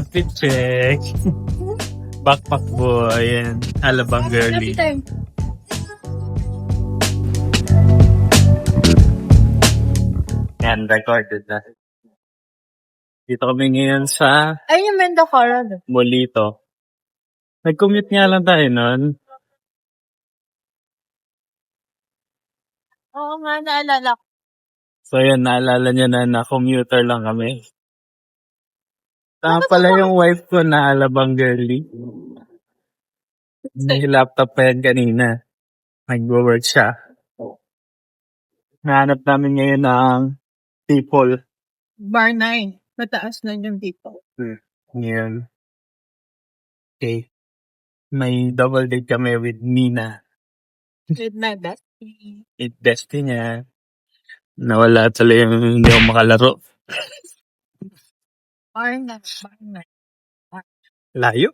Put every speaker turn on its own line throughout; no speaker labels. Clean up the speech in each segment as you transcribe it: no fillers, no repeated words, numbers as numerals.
Outfit check. Backpack boy and Alabang girly. Yan, recorded na. Dito kami ngayon sa
Ay, yung Mendocoro.
Molito. Nag-commute nga lang tayo nun.
Oo nga, naalala ko.
So yun, naalala niya na na-commuter lang kami. Tama pala yung wife ko na Alabang girly. May laptop pa yan kanina. Nag-work siya. Nahanap namin ngayon ng people.
Bar 9. Mataas na yung dito.
Ngayon. Okay. May double date kami with Nina.
With my bestie.
It bestie niya. Nawala tuloy yung hindi ako makalaro.
Bar 9. Bar 9.
Layo.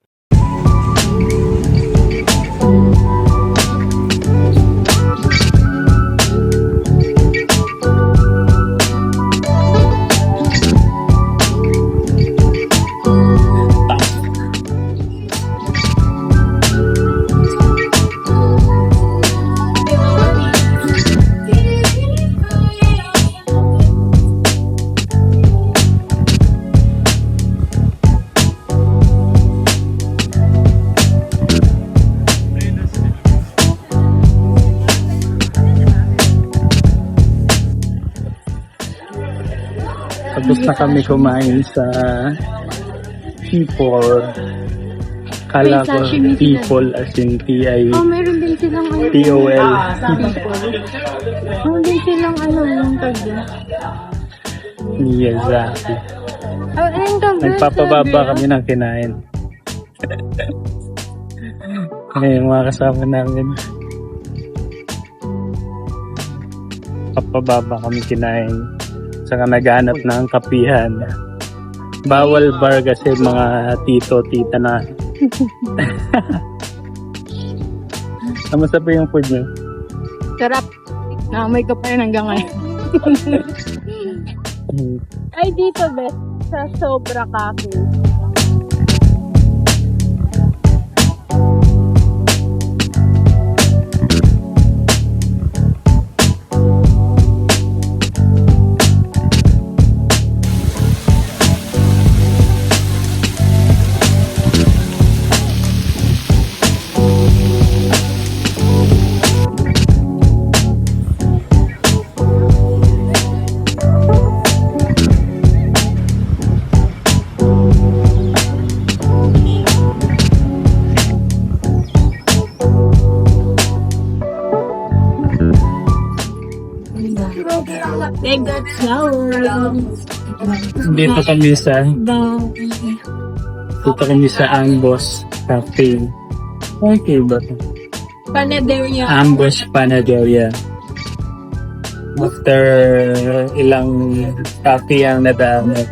Tapos na kami kumain sa people. Kala ko people as in T-I...
Oh, meron din silang ano.
T-O-L.
Meron din silang ano yung tagya.
Miyazaki.
Oh, ayun ka,
Nagpapababa kami ng kinain. Ngayon, mga kasama namin. Papababa kami kinain. Saka naghanap ng kapihan. Bawal bar kasi mga tito, tita na. Kamusta pa yung food niyo?
Sarap. Naamoy ka pa rin hanggang ngayon. Ay, dito, best. Sa Sobra Cafe.
Dito kami sa Amboss Cafe. Okay ba ito?
Panaderia.
Amboss Panaderia. After ilang cafe ang nadami.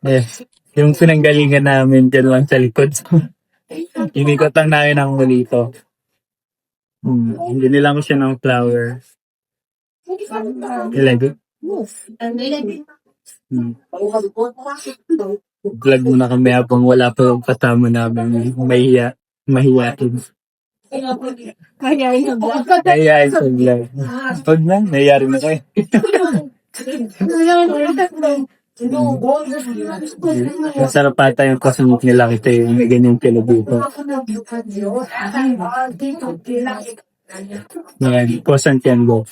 Yes. Yung pinanggalingan namin dyan lang sa likod. Inikot lang namin ang Molito. Hindi nilang ko siya ng flower. Ilagay. Vlog muna kami habang wala pa yung kasama namin. Mahiyain. Mahiyain sa vlog. Huwag na, nayari na kayo. Masarap ata yung kasunod nila kita yung may ganyang pila dito. Yan, Kosan Tiango.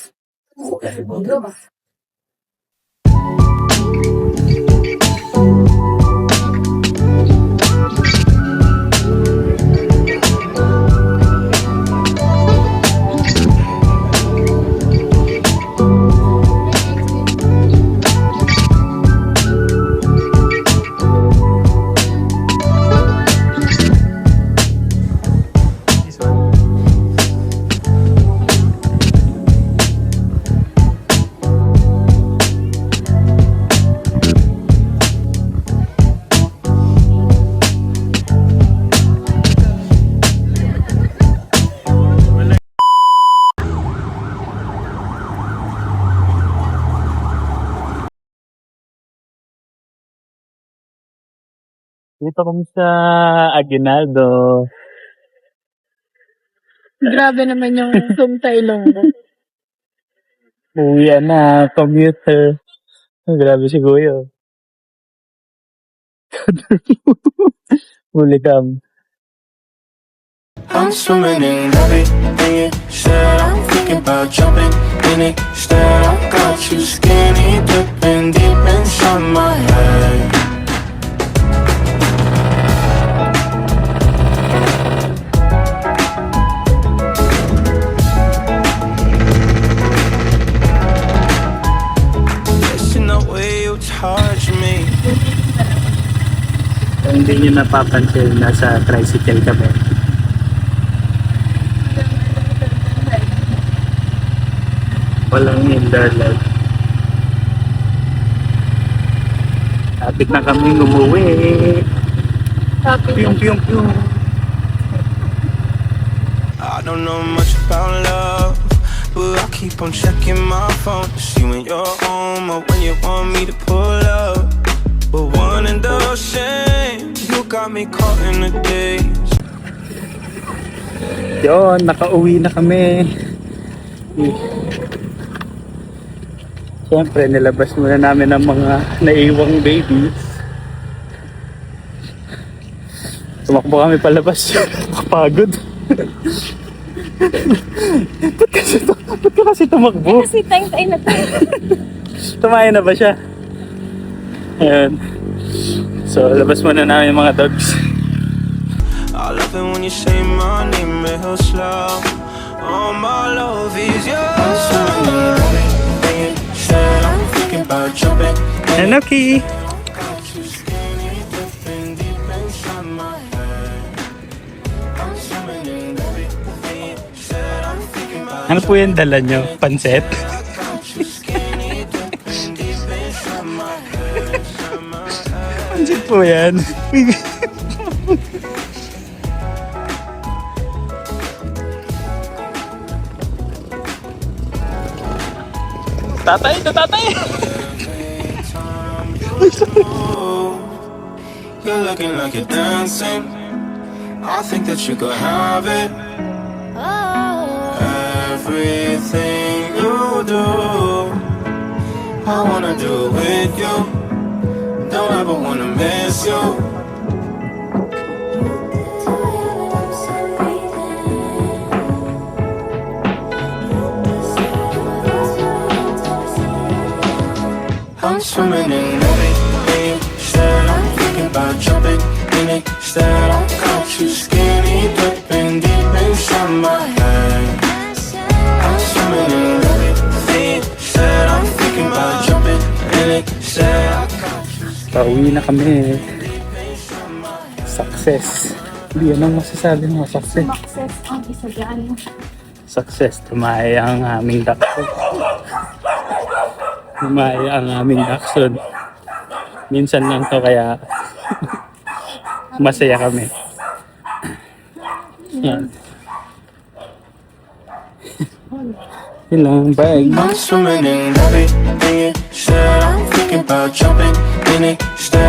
Dito kami sa Aguinaldo.
Grabe naman yung Sumtay Ilonggo.
Uwi na, commuter. Grabe si Kuya. Huli kam.
I'm swimming in everything you said. I'm thinking about jumping in it. Instead, I got you skinny dipping deep inside my head. Listen the way you touch me.
Hindi nyo napapansin, nasa tricycle kami. Walang internet. Tapit na kami umuwi. Piyong, piyong, piyong.
I don't know much about love, but I keep on checking my phone to see when you're home or when you want me to pull up. But one and the same, you got me caught in the days.
Yun, nakauwi na kami. Siyempre, nilabas muna namin ang mga naiwang babies. Tumakbo kami palabas. Kapagod. Ba't ka kasi tumakbo?
Kasi times ay natay.
Tumayo na ba siya? Ayan. So, labas muna namin yung mga dogs.
I love it when you say my name real slow. All my love is yours. I'm swimming in everything you said. I'm thinking about jumping.
Enoki!
Got you skinny dipping deep inside my head. I'm swimming in everything you said. I'm thinking about
Ano po yung dala nyo? Panset?
got you skinny dipping deep inside my head.
Pansit po yan. Tatay! Ito tatay!
You're looking like you're dancing. I think that you could have it. Everything you do, I wanna do it with you. Don't ever wanna miss you. I'm swimming in everything you said. I'm thinking about jumping in it. Instead, I got you skinny dipping deep inside my head. I'm swimming in everything you said. I'm thinking about jumping in it. Instead, I got you
Pauwi na kami. Success. Hindi, anong masasabi mo? Success.
Success ang isa dyan.
Success. Tumaya ang aming dakson. Tumaya ang aming dakson. Minsan lang to kaya masaya kami. Yan. Yun lang. Bye.
I'm swimming in everything you said. I'm thinking about jumping in it. Instead,